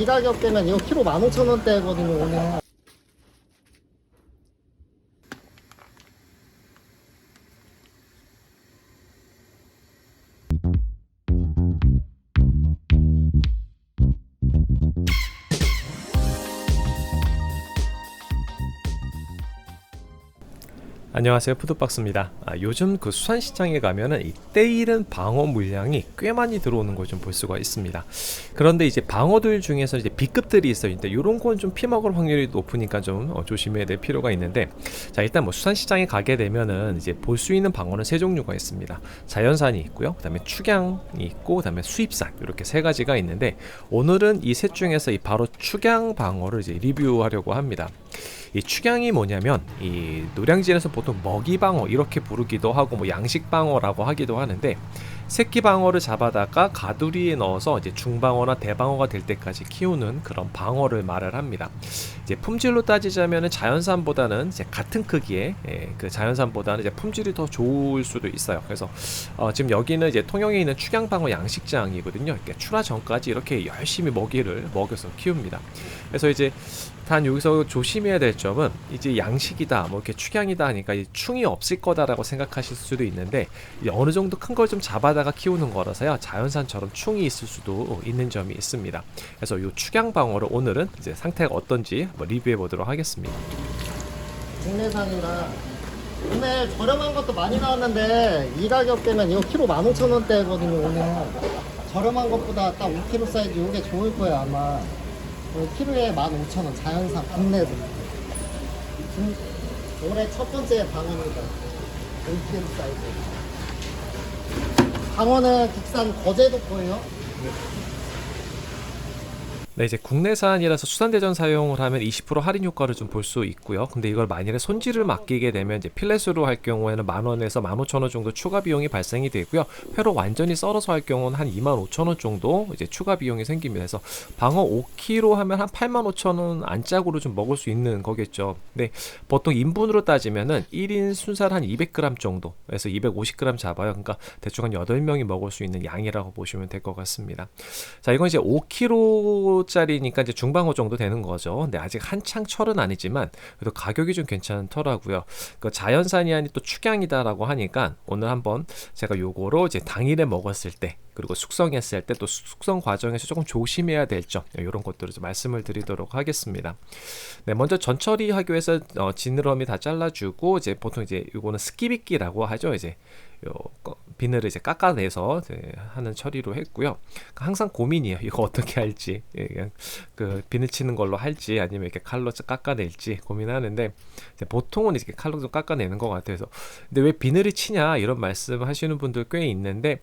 이 가격 되면 이거 키로 15,000원대거든요 오늘. 안녕하세요, 푸드박스입니다. 요즘 그 수산시장에 가면은 이 때이른 방어 물량이 꽤 많이 들어오는 걸 좀 볼 수가 있습니다. 그런데 이제 방어들 중에서 이제 B급들이 있어요. 근데 이런 건 좀 피먹을 확률이 높으니까 좀 조심해야 될 필요가 있는데, 자, 일단 뭐 수산시장에 가게 되면은 이제 볼 수 있는 방어는 세 종류가 있습니다. 자연산이 있고요, 그다음에 축양이 있고, 그다음에 수입산, 이렇게 세 가지가 있는데, 오늘은 이 셋 중에서 이 바로 축양 방어를 이제 리뷰하려고 합니다. 이 축양이 뭐냐면 이 노량진에서 보통 먹이방어 이렇게 부르기도 하고 뭐 양식방어라고 하기도 하는데, 새끼 방어를 잡아다가 가두리에 넣어서 이제 중방어나 대방어가 될 때까지 키우는 그런 방어를 말을 합니다. 이제 품질로 따지자면은 자연산보다는 이제 같은 크기의 그 자연산보다는 이제 품질이 더 좋을 수도 있어요. 그래서 지금 여기는 이제 통영에 있는 축양방어 양식장이거든요. 이렇게 출하 전까지 이렇게 열심히 먹이를 먹여서 키웁니다. 그래서 이제 단 여기서 조심해야 될 점은, 이제 양식이다 뭐 이렇게 축양이다 하니까 충이 없을 거다라고 생각하실 수도 있는데, 어느 정도 큰 걸 좀 잡아다가 키우는 거라서요, 자연산처럼 충이 있을 수도 있는 점이 있습니다. 그래서 이 축양 방어를 오늘은 이제 상태가 어떤지 한번 리뷰해 보도록 하겠습니다. 국내산이라 오늘 저렴한 것도 많이 나왔는데 이 가격 되면 이거 키로 15,000원대거든요 오늘. 저렴한 것보다 딱 5kg 사이즈 이게 좋을 거예요 아마. 키로에 15,000원 자연산 국내도. 올해 첫 번째 방어입니다. 5kg 사이즈. 방어는 국산 거제도 거예요. 네, 이제 국내산이라서 수산대전 사용을 하면 20% 할인 효과를 좀 볼 수 있고요. 근데 이걸 만일에 손질을 맡기게 되면 이제 필렛으로 할 경우에는 10,000원에서 15,000원 정도 추가 비용이 발생이 되고요. 회로 완전히 썰어서 할 경우는 한 25,000원 정도 이제 추가 비용이 생깁니다. 그래서 방어 5kg 하면 한 85,000원 안짝으로 좀 먹을 수 있는 거겠죠. 근데 보통 인분으로 따지면은 1인 순살 한 200g 정도에서 250g 잡아요. 그러니까 대충 한 8명이 먹을 수 있는 양이라고 보시면 될 것 같습니다. 자, 이건 이제 5kg 짜리니까 이제 중방어 정도 되는 거죠. 근데 아직 한창 철은 아니지만 그래도 가격이 좀 괜찮더라고요. 그 자연산이 아닌 또 축양이다라고 하니까 오늘 한번 제가 요거로 이제 당일에 먹었을 때, 그리고 숙성했을 때, 또 숙성 과정에서 조금 조심해야 될 점, 이런 것들을 좀 말씀을 드리도록 하겠습니다. 네, 먼저 전처리 하기 위해서 지느러미 다 잘라주고, 이제 보통 이제 요거는 스키비끼라고 하죠. 이제 요 비늘을 이제 깎아내서 이제 하는 처리로 했고요. 항상 고민이에요. 이거 어떻게 할지, 그냥 그 비늘 치는 걸로 할지 아니면 이렇게 칼로 깎아낼지 고민하는데, 보통은 이렇게 칼로 좀 깎아내는 것 같아서. 근데 왜 비늘이 치냐 이런 말씀하시는 분들 꽤 있는데,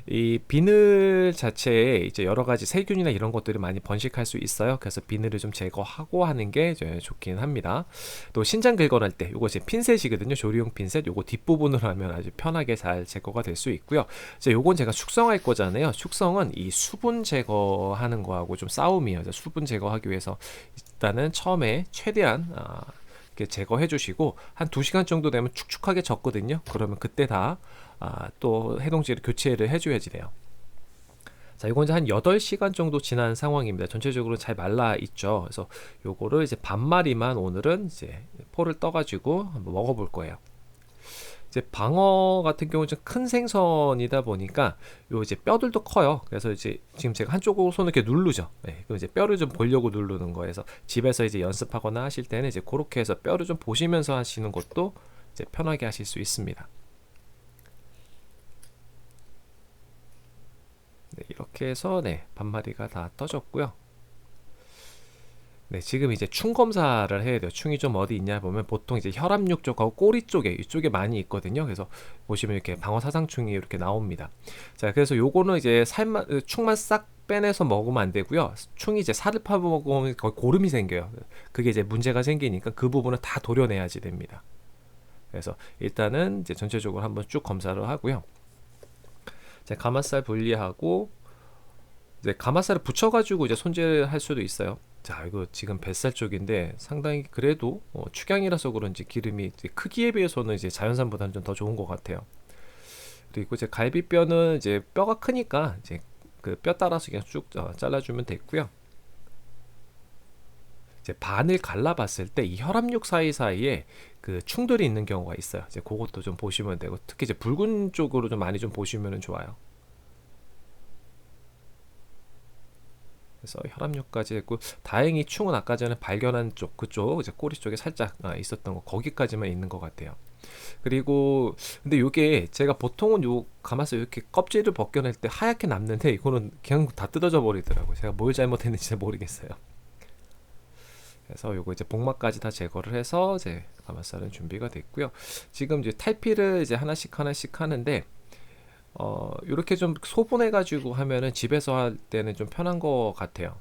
이 비늘 자체에 이제 여러 가지 세균이나 이런 것들이 많이 번식할 수 있어요. 그래서 비늘을 좀 제거하고 하는 게 좋긴 합니다. 또 신장 긁어낼 때 요거 이제 핀셋이거든요. 조리용 핀셋, 요거 뒷부분으로 하면 아주 편하게 잘 제거가 될 수 있고요. 이제 요건 제가 숙성할 거잖아요. 숙성은 이 수분 제거하는 거하고 좀 싸움이에요. 수분 제거하기 위해서 일단은 처음에 최대한 이렇게 제거해 주시고, 한 2시간 정도 되면 축축하게 젖거든요. 그러면 그때 또 해동지를 교체를 해줘야지 돼요. 자, 이건 이제 한 8시간 정도 지난 상황입니다. 전체적으로 잘 말라 있죠. 그래서 요거를 이제 반마리만 오늘은 이제 포를 떠가지고 한번 먹어볼 거예요. 이제 방어 같은 경우는 좀 큰 생선이다 보니까 요 이제 뼈들도 커요. 그래서 이제 지금 제가 한쪽으로 손을 이렇게 누르죠. 네, 그럼 이제 뼈를 좀 보려고 누르는 거에서, 집에서 이제 연습하거나 하실 때는 이제 그렇게 해서 뼈를 좀 보시면서 하시는 것도 이제 편하게 하실 수 있습니다. 네, 이렇게 해서 반마리가 다 떠졌고요. 네, 지금 이제 충 검사를 해야 돼요. 충이 좀 어디 있냐 보면 보통 이제 혈압육 쪽하고 꼬리 쪽에, 이쪽에 많이 있거든요. 그래서 보시면 이렇게 방어 사상충이 이렇게 나옵니다. 자, 그래서 요거는 이제 충만 싹 빼내서 먹으면 안 되고요. 충이 이제 살을 파먹으면 거의 고름이 생겨요. 그게 이제 문제가 생기니까 그 부분은 다 도려내야지 됩니다. 그래서 일단은 이제 전체적으로 한번 쭉 검사를 하고요. 자, 가마살 분리하고, 이제 가마살을 붙여가지고 이제 손질할 수도 있어요. 자, 이거 지금 뱃살 쪽인데 상당히 그래도 축양이라서 그런지 기름이 이제 크기에 비해서는 이제 자연산보다는 좀 더 좋은 것 같아요. 그리고 이제 갈비뼈는 이제 뼈가 크니까 이제 그 뼈 따라서 그냥 쭉 잘라주면 됐고요. 이제 반을 갈라봤을 때 이 혈압육 사이사이에 그 충돌이 있는 경우가 있어요. 이제 그것도 좀 보시면 되고, 특히 이제 붉은 쪽으로 좀 많이 좀 보시면 좋아요. 그래서 혈압육까지 했고, 다행히 충은 아까 전에 발견한 쪽 그쪽 이제 꼬리 쪽에 살짝 있었던 거 거기까지만 있는 것 같아요. 그리고 근데 요게 제가 보통은 요 감아서 이렇게 껍질을 벗겨낼 때 하얗게 남는데 이거는 그냥 다 뜯어져 버리더라고요. 제가 뭘 잘못했는지 잘 모르겠어요. 그래서 요거 이제 복막까지 다 제거를 해서 이제 가마살은 준비가 됐고요. 지금 이제 탈피를 이제 하나씩 하는데 요렇게 좀 소분해 가지고 하면은 집에서 할 때는 좀 편한 것 같아요.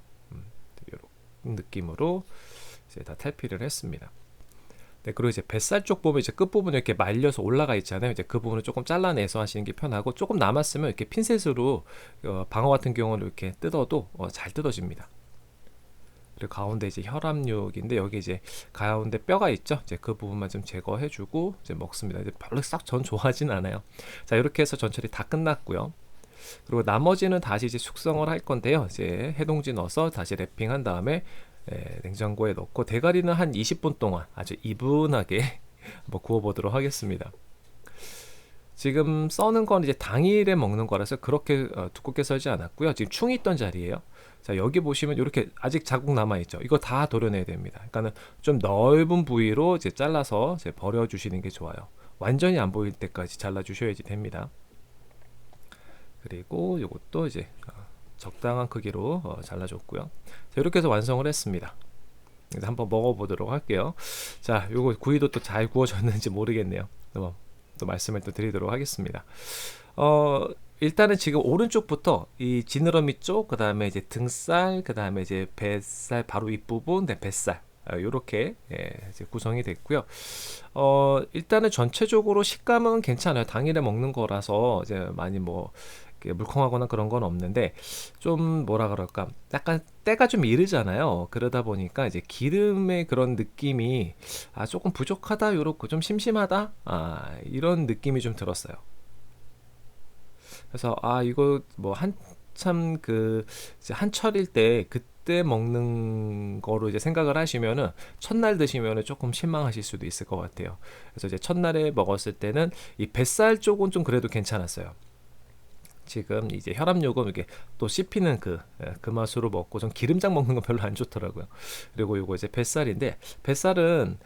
요런 느낌으로 이제 다 탈피를 했습니다. 네, 그리고 이제 뱃살 쪽 보면 이제 끝부분 이렇게 말려서 올라가 있잖아요. 이제 그 부분을 조금 잘라내서 하시는 게 편하고, 조금 남았으면 이렇게 핀셋으로 방어 같은 경우는 이렇게 뜯어도 잘 뜯어집니다. 그리고 가운데 이제 혈압육인데 여기 이제 가운데 뼈가 있죠. 이제 그 부분만 좀 제거해주고 이제 먹습니다. 이제 별로 싹 전 좋아하진 않아요. 자, 이렇게 해서 전처리 다 끝났고요. 그리고 나머지는 다시 이제 숙성을 할 건데요. 이제 해동지 넣어서 다시 랩핑한 다음에 냉장고에 넣고 대가리는 한 20분 동안 아주 이분하게 한번 구워보도록 하겠습니다. 지금 써는 건 이제 당일에 먹는 거라서 그렇게 두껍게 썰지 않았고요. 지금 충이 있던 자리예요. 자, 여기 보시면 이렇게 아직 자국 남아 있죠. 이거 다 도려내야 됩니다. 그러니까는 좀 넓은 부위로 이제 잘라서 이제 버려 주시는 게 좋아요. 완전히 안 보일 때까지 잘라 주셔야지 됩니다. 그리고 이것도 이제 적당한 크기로 잘라줬고요. 자, 이렇게 해서 완성을 했습니다. 한번 먹어보도록 할게요. 자, 요거 구이도 또 잘 구워졌는지 모르겠네요. 또 말씀을 또 드리도록 하겠습니다. 일단은 지금 오른쪽부터 이 지느러미 쪽, 그 다음에 이제 등살, 그 다음에 이제 뱃살 바로 윗부분, 네, 뱃살. 요렇게 이제 구성이 됐고요. 일단은 전체적으로 식감은 괜찮아요. 당일에 먹는 거라서 이제 많이 뭐 물컹하거나 그런 건 없는데, 좀 뭐라 그럴까, 약간 때가 좀 이르잖아요. 그러다 보니까 이제 기름의 그런 느낌이 조금 부족하다, 요렇고 좀 심심하다, 이런 느낌이 좀 들었어요. 그래서 이거 뭐 한참 그 이제 한철일 때 그때 먹는 거로 이제 생각을 하시면은 첫날 드시면은 조금 실망하실 수도 있을 것 같아요. 그래서 이제 첫날에 먹었을 때는 이 뱃살 쪽은 좀 그래도 괜찮았어요. 지금 이제 혈압육은 이렇게 또 씹히는 그 맛으로 먹고, 좀 기름장 먹는 건 별로 안 좋더라고요. 그리고 요거 이제 뱃살인데, 뱃살은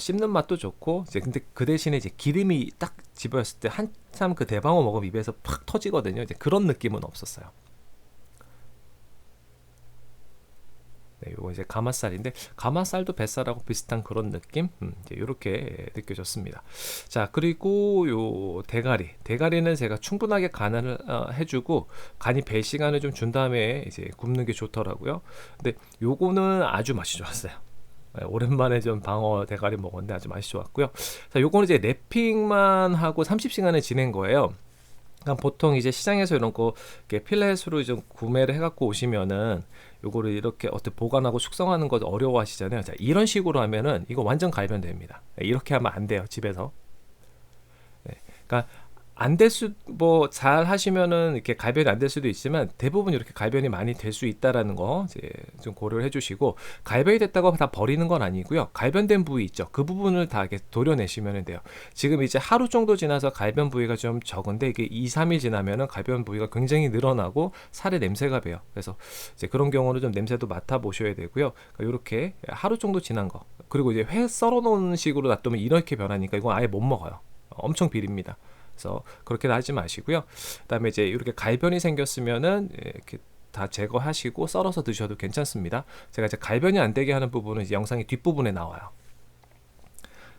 씹는 맛도 좋고, 이제 근데 그 대신에 이제 기름이 딱 집어였을 때 한참 그 대방어 먹으면 입에서 팍 터지거든요. 이제 그런 느낌은 없었어요. 네, 요거 이제 가마살인데, 가마살도 뱃살하고 비슷한 그런 느낌? 이제 요렇게 느껴졌습니다. 자, 그리고 요 대가리는 제가 충분하게 간을 해주고, 간이 배 시간을 좀 준 다음에 이제 굽는 게 좋더라고요. 근데 요거는 아주 맛이 좋았어요. 오랜만에 좀 방어 대가리 먹었는데 아주 맛이 좋았고요. 자, 요거는 이제 랩핑만 하고 30시간을 지낸 거예요. 그러니까 보통 이제 시장에서 이런 거 필렛으로 좀 구매를 해갖고 오시면은 요거를 이렇게 어떻게 보관하고 숙성하는 거 어려워하시잖아요. 자, 이런 식으로 하면은 이거 완전 갈변됩니다. 이렇게 하면 안 돼요, 집에서. 네, 그러니까 안 될 수, 뭐 잘 하시면은 이렇게 갈변이 안 될 수도 있지만, 대부분 이렇게 갈변이 많이 될 수 있다라는 거 이제 좀 고려를 해주시고, 갈변이 됐다고 다 버리는 건 아니고요. 갈변된 부위 있죠. 그 부분을 다 이렇게 도려내시면 돼요. 지금 이제 하루 정도 지나서 갈변 부위가 좀 적은데, 이게 2, 3일 지나면은 갈변 부위가 굉장히 늘어나고 살의 냄새가 배요. 그래서 이제 그런 경우는 좀 냄새도 맡아 보셔야 되고요. 이렇게 하루 정도 지난 거, 그리고 이제 회 썰어 놓은 식으로 놔두면 이렇게 변하니까 이건 아예 못 먹어요. 엄청 비립니다. 그래서 그렇게 하지 마시고요. 그다음에 이제 이렇게 갈변이 생겼으면은 이렇게 다 제거하시고 썰어서 드셔도 괜찮습니다. 제가 이제 갈변이 안 되게 하는 부분은 이제 영상의 뒷부분에 나와요.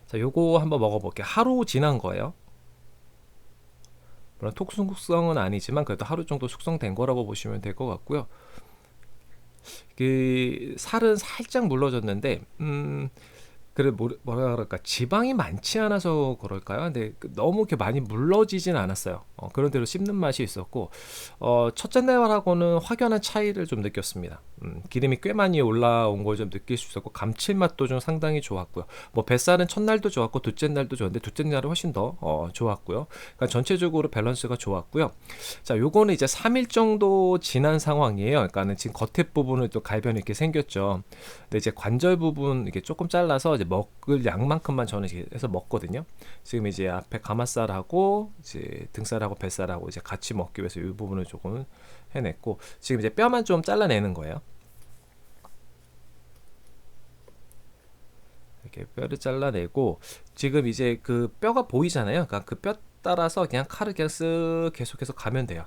자, 요거 한번 먹어볼게요. 하루 지난 거예요. 물론 톡 숙성은 아니지만 그래도 하루 정도 숙성된 거라고 보시면 될 것 같고요. 그 살은 살짝 물러졌는데, 그래 뭐라 그럴까 지방이 많지 않아서 그럴까요? 근데 너무 이렇게 많이 물러지진 않았어요. 그런 대로 씹는 맛이 있었고 첫째 날하고는 확연한 차이를 좀 느꼈습니다. 기름이 꽤 많이 올라온 걸 좀 느낄 수 있었고 감칠맛도 좀 상당히 좋았고요. 뭐 뱃살은 첫날도 좋았고 둘째 날도 좋았는데 둘째 날은 훨씬 더 좋았고요. 그러니까 전체적으로 밸런스가 좋았고요. 자, 요거는 이제 3일 정도 지난 상황이에요. 그러니까는 지금 겉에 부분을 또 갈변이 이렇게 생겼죠. 근데 이제 관절 부분 이게 조금 잘라서 이제 먹을 양만큼만 저는 이렇게 해서 먹거든요. 지금 이제 앞에 가마살하고 이제 등살하고 뱃살하고 이제 같이 먹기 위해서 이 부분을 조금 해냈고 지금 이제 뼈만 좀 잘라내는 거예요. 이렇게 뼈를 잘라내고 지금 이제 그 뼈가 보이잖아요. 그러니까 그 뼈 따라서 그냥 칼을 그냥 쓱 계속해서 가면 돼요.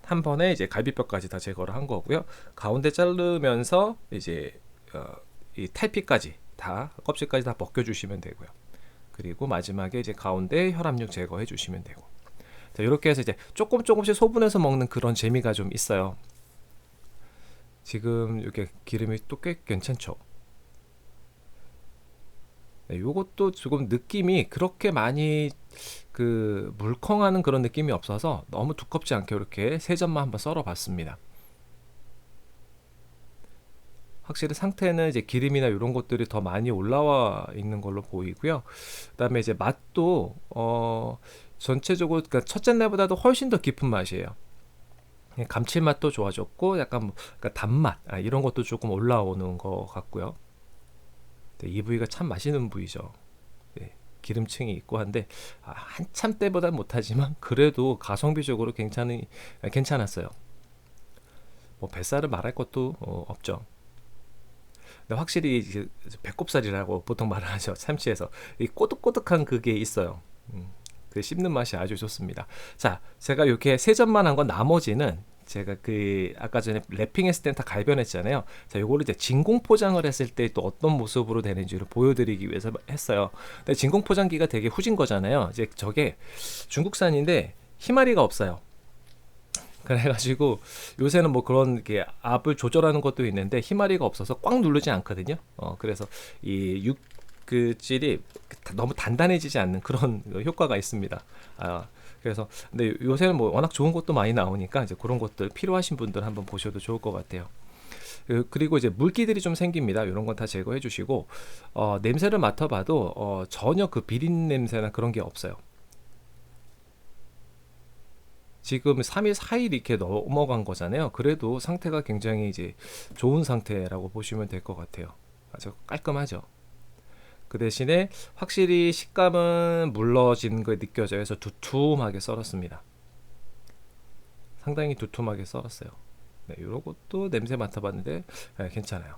한 번에 이제 갈비뼈까지 다 제거를 한 거고요. 가운데 자르면서 이제 이 탈피까지 다 껍질까지 다 벗겨주시면 되고요. 그리고 마지막에 이제 가운데 혈압육 제거해 주시면 되고. 자, 이렇게 해서 이제 조금씩 소분해서 먹는 그런 재미가 좀 있어요. 지금 이렇게 기름이 또 꽤 괜찮죠. 네, 요것도 조금 느낌이 그렇게 많이 그 물컹하는 그런 느낌이 없어서 너무 두껍지 않게 이렇게 세 점만 한번 썰어 봤습니다. 확실히 상태는 이제 기름이나 이런 것들이 더 많이 올라와 있는 걸로 보이고요. 그다음에 이제 맛도 전체적으로 그러니까 첫째 날보다도 훨씬 더 깊은 맛이에요. 감칠맛도 좋아졌고 약간 그러니까 단맛 이런 것도 조금 올라오는 것 같고요. 네, 이 부위가 참 맛있는 부위죠. 네, 기름층이 있고 한데 한참 때보다 못하지만 그래도 가성비적으로 괜찮았어요. 뭐 뱃살을 말할 것도 없죠. 근데 확실히 이제 배꼽살이라고 보통 말을 하죠. 참치에서 이 꼬득꼬득한 그게 있어요. 그 씹는 맛이 아주 좋습니다. 자, 제가 이렇게 세 점만 한 건 나머지는 제가 그 아까 전에 랩핑했을 때는 다 갈변했잖아요. 자, 요거를 이제 진공 포장을 했을 때 또 어떤 모습으로 되는지를 보여드리기 위해서 했어요. 근데 진공 포장기가 되게 후진 거잖아요. 이제 저게 중국산인데 희마리가 없어요. 그래가지고 요새는 뭐 그런 게 압을 조절하는 것도 있는데 희마리가 없어서 꽉 누르지 않거든요. 그래서 이 그 질이 너무 단단해지지 않는 그런 효과가 있습니다. 그래서 근데 요새는 뭐 워낙 좋은 것도 많이 나오니까 이제 그런 것들 필요하신 분들 한번 보셔도 좋을 것 같아요. 그리고 이제 물기들이 좀 생깁니다. 이런 건 다 제거해 주시고 냄새를 맡아봐도 전혀 그 비린 냄새나 그런 게 없어요. 지금 3일, 4일 이렇게 넘어간 거잖아요. 그래도 상태가 굉장히 이제 좋은 상태라고 보시면 될 것 같아요. 아주 깔끔하죠. 그 대신에 확실히 식감은 물러진 거 느껴져요. 그래서 두툼하게 썰었습니다. 상당히 두툼하게 썰었어요. 네, 이런 것도 냄새 맡아봤는데 괜찮아요.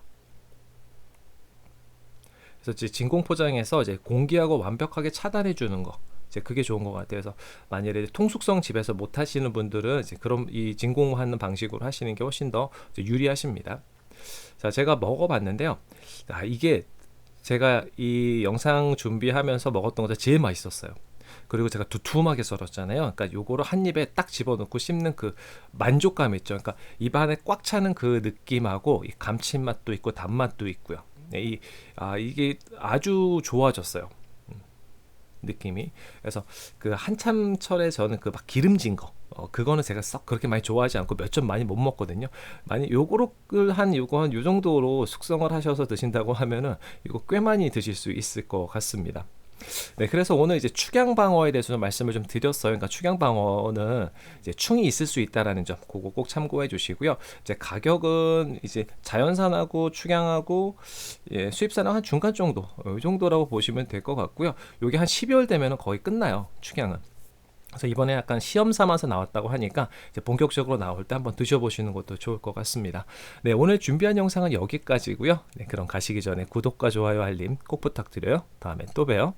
그래서 이제 진공 포장해서 이제 공기하고 완벽하게 차단해 주는 거. 이제 그게 좋은 것 같아요. 그래서 만약에 통숙성 집에서 못 하시는 분들은 이제 그럼 이 진공하는 방식으로 하시는 게 훨씬 더 유리하십니다. 자, 제가 먹어봤는데요. 이게 제가 이 영상 준비하면서 먹었던 것도 제일 맛있었어요. 그리고 제가 두툼하게 썰었잖아요. 그러니까 요거를 한 입에 딱 집어넣고 씹는 그 만족감 있죠. 그러니까 입안에 꽉 차는 그 느낌하고 이 감칠맛도 있고 단맛도 있고요. 네, 이게 아주 좋아졌어요. 느낌이. 그래서 그 한참철에 저는 그 막 기름진 거 그거는 제가 썩 그렇게 많이 좋아하지 않고 몇 점 많이 못 먹거든요. 만약 요거 한 요 정도로 숙성을 하셔서 드신다고 하면은 이거 꽤 많이 드실 수 있을 것 같습니다. 네, 그래서 오늘 이제 축양방어에 대해서 좀 말씀을 좀 드렸어요. 그러니까 축양방어는 이제 충이 있을 수 있다라는 점, 그거 꼭 참고해 주시고요. 이제 가격은 이제 자연산하고 축양하고 수입산하고 한 중간 정도, 이 정도라고 보시면 될 것 같고요. 요게 한 12월 되면은 거의 끝나요, 축양은. 그래서 이번에 약간 시험 삼아서 나왔다고 하니까 이제 본격적으로 나올 때 한번 드셔보시는 것도 좋을 것 같습니다. 네, 오늘 준비한 영상은 여기까지고요. 네, 그럼 가시기 전에 구독과 좋아요, 알림 꼭 부탁드려요. 다음에 또 봬요.